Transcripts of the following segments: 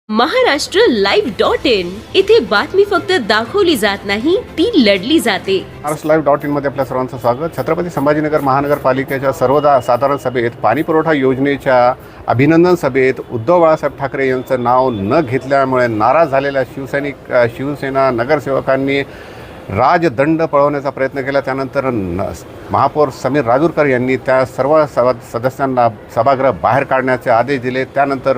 महाराष्ट्र.live.in इथे बातमी फक्त दाखवली जात नाही, ती लढली जाते. महाराष्ट्र.live.in मध्ये आपल्या सर्वांचं स्वागत. छत्रपती संभाजीनगर महानगरपालिकेच्या साधारण सभेत पाणी पुरवठा योजनेच्या अभिनंदन सभेत उद्धव बाळासाहेब ठाकरे यांचं नाव न घेतल्यामुळे नाराज झालेल्या शिवसेना नगरसेवकांनी राजदंड पळवण्याचा प्रयत्न केला. त्यानंतर महापौर समीर राजूरकर यांनी त्या सर्व सदस्यांना सभागृह बाहेर काढण्याचे आदेश दिले. त्यानंतर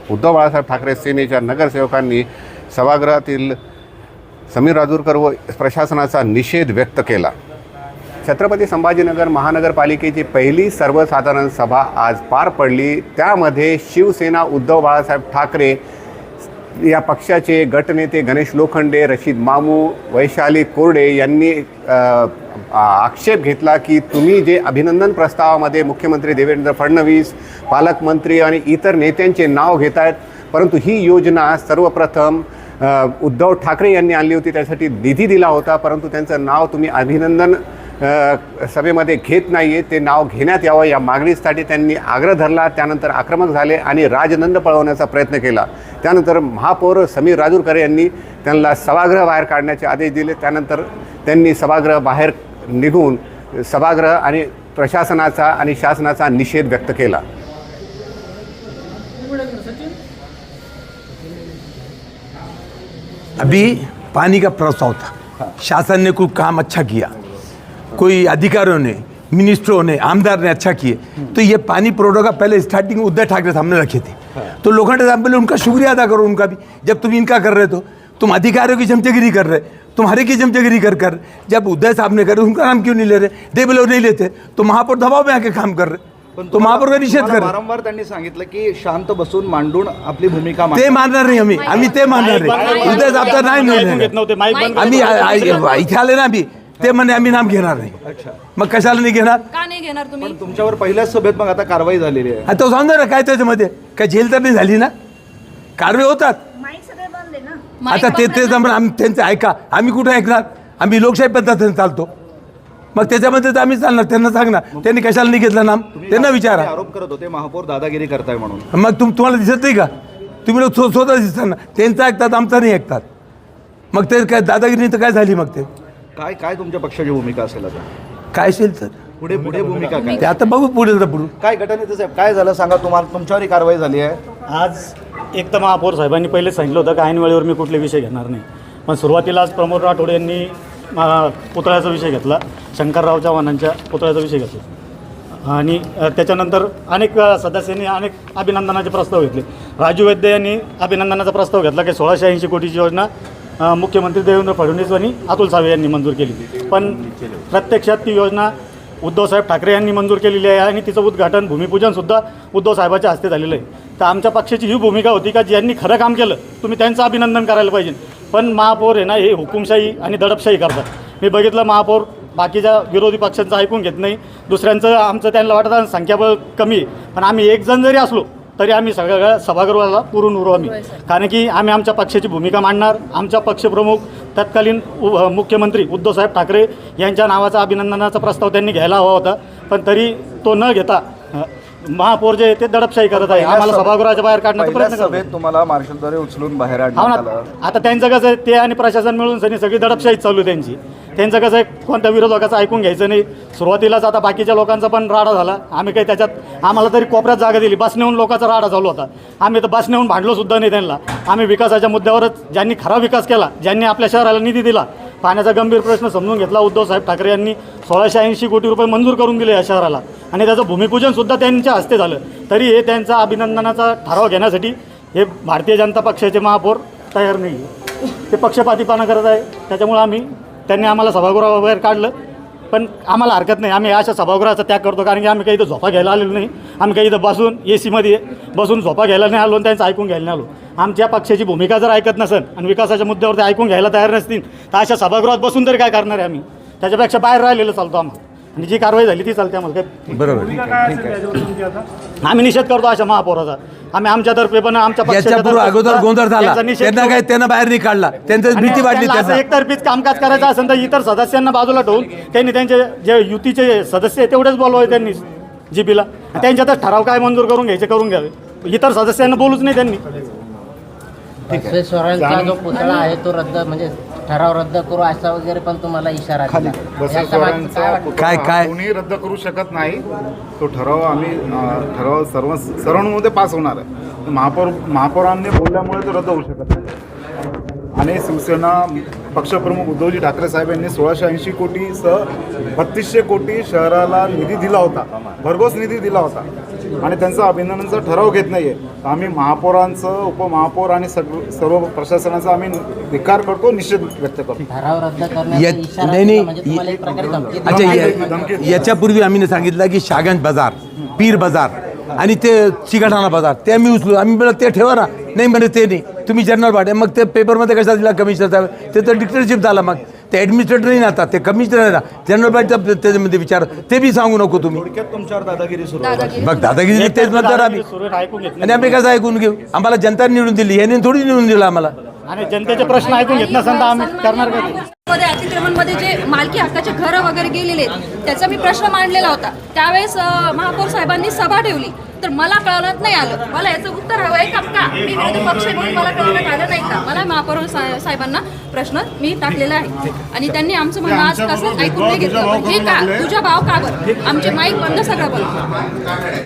उद्धव बाळासाहेब ठाकरे सेनेच्या नगरसेवकांनी सभागृहातील समीर राजूरकर व प्रशासनाचा निषेध व्यक्त केला. छत्रपती संभाजीनगर महानगरपालिकेची पहिली सर्वसाधारण सभा आज पार पडली. त्यामध्ये शिवसेना उद्धव बाळासाहेब ठाकरे या पक्षाचे गटनेते गणेश लोखंडे, रशीद मामू, वैशाली कोरडे यांनी आक्षेप घेतला की तुम्ही जे अभिनंदन प्रस्तावामध्ये मुख्यमंत्री देवेंद्र फडणवीस, पालकमंत्री आणि इतर नेत्यांचे नाव घेत आहेत, परंतु ही योजना सर्वप्रथम उद्धव ठाकरे यांनी आणली होती, त्यासाठी निधी दिला होता, परंतु त्यांचं नाव तुम्ही अभिनंदन सभेमध्ये घेत नाही आहे, ते नाव घेण्यात यावं या मागणीसाठी त्यांनी आग्रह धरला. त्यानंतर आक्रमक झाले आणि राजदंड पळवण्याचा प्रयत्न केला. त्यानंतर महापौर समीर राजूरकर यांनी त्यांना सभागृह बाहेर काढण्याचे आदेश दिले. त्यानंतर त्यांनी सभागृह बाहेर निघून सभागृह आणि प्रशासनाचा आणि शासनाचा निषेध व्यक्त केला. अभी पानी का प्रस्ताव था, शासन ने कोई काम अच्छा किया, कोई अधिकारियों ने, मिनिस्टरों ने, आमदार ने अच्छा किए, तो ये पानी पुरवठा का पहले स्टार्टिंग उद्धव ठाकरे सामने रखे थे. तो लोखंडे साहब बोले उनका शुक्रिया अदा करो उनका भी, जब तुम इनका कर रहे तो तुम अधिकारियों की चमचगिरी कर रहे, तुम्हारे की चमचगिरी कर जब उद्धव साहब ने करे उनका नाम क्यों नहीं ले रहे? दे बोले नहीं लेते तो महापौर दबाव में आके काम कर रहे, तो महापौर का निषेध कर. वारंवार त्यांनी सांगितलं की शांत बसून मांडून आपली भूमिका ते मानणार नाही आम्ही ते मानणार नाही. उद्धव साहेब नाही आम्ही इथे आले ना आम्ही ते म्हणे आम्ही नाम घेणार नाही. मग कशाला नाही घेणार? का नाही घेणार तुम्ही? तुमच्यावर पहिल्याच सभेत मग आता कारवाई झालेली आहे. तो सांगतो ना काय त्याच्यामध्ये काय जेल तर नाही झाली ना, कारवाई होतात. आता ते त्यांचं ऐका, आम्ही कुठे ऐकणार? आम्ही लोकशाही पद्धतीने चालतो, मग त्याच्यामध्ये तर आम्ही चालणार. त्यांना सांगणार त्यांनी कशाला नाही घेतलं नाम, त्यांना विचारा. आरोप करत होते महापौर दादागिरी करताय म्हणून. मग तुम्हाला दिसत नाही का? तुम्ही लोक स्वतः दिसतात ना, त्यांचं ऐकतात आमचं नाही ऐकतात. मग ते काय दादागिरी तर काय झाली? मग ते काय तुमच्या पक्षाची भूमिका असेल आता? काय असेल तर पुढे भूमिका काय? ते आता बघू पुढे पुढे काय गटनेते साहेब काय झालं सांगा. तुमच्यावरही कारवाई झाली आहे आज. एक तर महापौर साहेबांनी पहिले सांगितलं होतं की ऐन वेळेवर मी कुठले विषय घेणार नाही, पण सुरुवातीला आज प्रमोद राठोड यांनी पुतळ्याचा विषय घेतला, शंकरराव चव्हाणांच्या पुतळ्याचा विषय घेतला, आणि त्याच्यानंतर अनेक सदस्यांनी अनेक अभिनंदनाचे प्रस्ताव घेतले. राजू वैद्य यांनी अभिनंदनाचा प्रस्ताव घेतला की 1680 कोटीची योजना मुख्यमंत्री देवेंद्र फडणवीस आणि अतुल सावे यांनी मंजूर केली, पण प्रत्यक्षात ती योजना उद्धवसाहेब ठाकरे यांनी मंजूर केलेली आहे आणि तिचं उद्घाटन भूमिपूजनसुद्धा उद्धवसाहेबाच्या हस्ते झालेलं आहे. तर आमच्या पक्षाची ही भूमिका होती का ज्यांनी खरं काम केलं तुम्ही त्यांचं अभिनंदन करायला पाहिजे, पण महापौर आहे ना हे हुकुमशाही आणि दडपशाही करतात. मी बघितलं महापौर बाकीच्या विरोधी पक्षांचं ऐकून घेत नाही, दुसऱ्यांचं आमचं त्यांना वाटतं संख्याबळ कमी आहे, पण आम्ही एक जण जरी असलो तरी आम्ही सगळ्या सभागृहाला पुरून उरू आम्ही, कारण की आम्ही आमच्या पक्षाची भूमिका मांडणार. आमच्या पक्षप्रमुख तत्कालीन मुख्यमंत्री उद्धवसाहेब ठाकरे यांच्या नावाचा अभिनंदनाचा प्रस्ताव त्यांनी घ्यायला हवा होता, पण तरी तो न घेता महापौर जे ते दडपशाही करत आहे, आम्हाला सभागृहाच्या बाहेर काढण्याचा प्रयत्न सभेत तुम्हाला मार्शलद्वारे उचलून बाहेर आणण्यात आलं. आता त्यांचं कसं आहे ते आणि प्रशासन मिळून सगळी दडपशाही चालू आहे त्यांची. त्यांचं कसं आहे कोणत्या विरोधकाचं ऐकून घ्यायचं नाही. सुरुवातीलाच आता बाकीच्या लोकांचा पण राडा झाला, आम्ही काही त्याच्यात आम्हाला तरी कोपऱ्यात जागा दिली, बस नेऊन लोकांचा राडा चालू होता, आम्ही तर बस नेऊन भांडलो सुद्धा नाही त्यांना. आम्ही विकासाच्या मुद्द्यावरच ज्यांनी खरा विकास केला, ज्यांनी आपल्या शहराला निधी दिला, पाण्याचा गंभीर प्रश्न समजून घेतला, उद्धवसाहेब ठाकरे यांनी 1680 कोटी रुपये मंजूर करून दिले या शहराला आणि त्याचं भूमिपूजनसुद्धा त्यांच्या हस्ते झालं, तरी हे त्यांचा अभिनंदनाचा ठराव घेण्यासाठी हे भारतीय जनता पक्षाचे महापौर तयार नाही आहे. ते पक्षपातीपणा करत आहे. त्याच्यामुळं त्यांनी आम्हाला सभागृहाबाहेर काढलं, पण आम्हाला हरकत नाही, आम्ही अशा सभागृहाचा त्याग करतो, कारण की आम्ही काही इथं झोपा घ्यायला आलेलो नाही, आम्ही काही इथं बसून AC बसून झोपा घ्यायला नाही आलो आणि त्यांचं ऐकून घ्यायला नाही आलो. आमच्या पक्षाची भूमिका जर ऐकत नसेल आणि विकासाच्या मुद्द्यावर ते ऐकून घ्यायला तयार नसतील तर अशा सभागृहात बसून तरी काय करणार आहे आम्ही? त्याच्यापेक्षा बाहेर राहिलेलं चालतो आम्हाला, आणि जी कारवाई झाली ती चालते आम्हाला. काय बरोबर आम्ही निषेध करतो अशा महापौराचा. आम्ही आमच्यातर्फे पण आमच्या पक्षाच्या अगोदर गोंधळ झाला, त्यांना काय त्यांना बाहेर नाही काढला, त्यांचं भीती वाटली. असं एकतर्फीच कामकाज करायचं असेल तर इतर सदस्यांना बाजूला ठेवून त्यांनी त्यांचे जे युतीचे सदस्य आहे तेवढेच बोलवावे त्यांनी जीपीला, त्यांच्यातच ठराव काय मंजूर करून घ्यायचे करून घ्यावे, इतर सदस्यांना बोलूच नाही त्यांनी. बसवेश्वरांचा जो पुतळा आहे तो रद्द म्हणजे ठराव रद्द करू असा वगैरे पण तुम्हाला इशारा दिला. याच्या मागचं काय बसवेश्वरांचा वाटतं? पुतळा काय? कोणी रद्द करू शकत नाही. तो ठराव आम्ही ठराव सर्वांमध्ये पास होणार आहे. महापौरांनी बोलल्यामुळे तो रद्द होऊ शकत नाही. आणि शिवसेना पक्षप्रमुख उद्धवजी ठाकरे साहेब यांनी 1680 कोटीसह 3200 कोटी शहराला निधी दिला होता, भरघोस निधी दिला होता आणि त्यांचा अभिनंदनचा ठराव घेत नाही आहे. आम्ही महापौरांचं, उपमहापौर आणि सर्व प्रशासनाचा आम्ही धिक्कार करतो, निषेध व्यक्त करतो. ठराव रद्द करण्याचा या- इशारा नाही, दिला नाही. म्हणजे तुम्हाला एक प्रकारे धमकी दिली. अच्छा धमकी. याच्यापूर्वी आम्ही सांगितलं की शागंज बाजार, पीर बाजार आणि ते चिकलठाणा बाजार ते आम्ही उचलू. आम्ही म्हणलं ते ठेवा ना. नाही म्हणे ते नाही, तुम्ही जनरल भाडे. मग ते पेपरमध्ये कशा दिला कमिशनर साहेब, ते तर डिक्टेटरशिप झाला. मग ते ॲडमिनिस्ट्रेटर नाही ना, आता ते कमिशनर आहे ना. जनरल भाडे त्याच्यामध्ये विचार ते बी सांगू नको तुम्ही. थोडक्यात तुमच्यावर दादागिरी सुरू आहे. बघ दादागिरी तेच म्हणतात आम्ही. सुरेश ऐकून घेतलं आणि आम्ही कसं ऐकून घेऊ? आम्हाला जनता निवडून दिली, यांनी थोडी निवडून दिलं आम्हाला. आणि जनतेचे प्रश्न ऐकून घेत नसेल तर आम्ही करणार काय ते? मध्ये अतिक्रमणमध्ये जे मालकी हक्काचे घरं वगैरे गेलेले आहेत त्याचा मी प्रश्न मांडलेला होता. त्यावेळेस महापौर साहेबांनी सभा ठेवली तर मला कळवण्यात नाही आलं. मला याचं उत्तर हवं आहे का? मी विरोधी पक्ष आहे म्हणून मला कळवण्यात आलं नाही का? मला महापौर साहेबांना प्रश्न मी टाकलेला आहे आणि त्यांनी आमचं म्हणणं आज कसं ऐकून नाही घेतलं. म्हणजे का तुझा भाव का बरं? आमचे माईक बंद, सगळं बंद.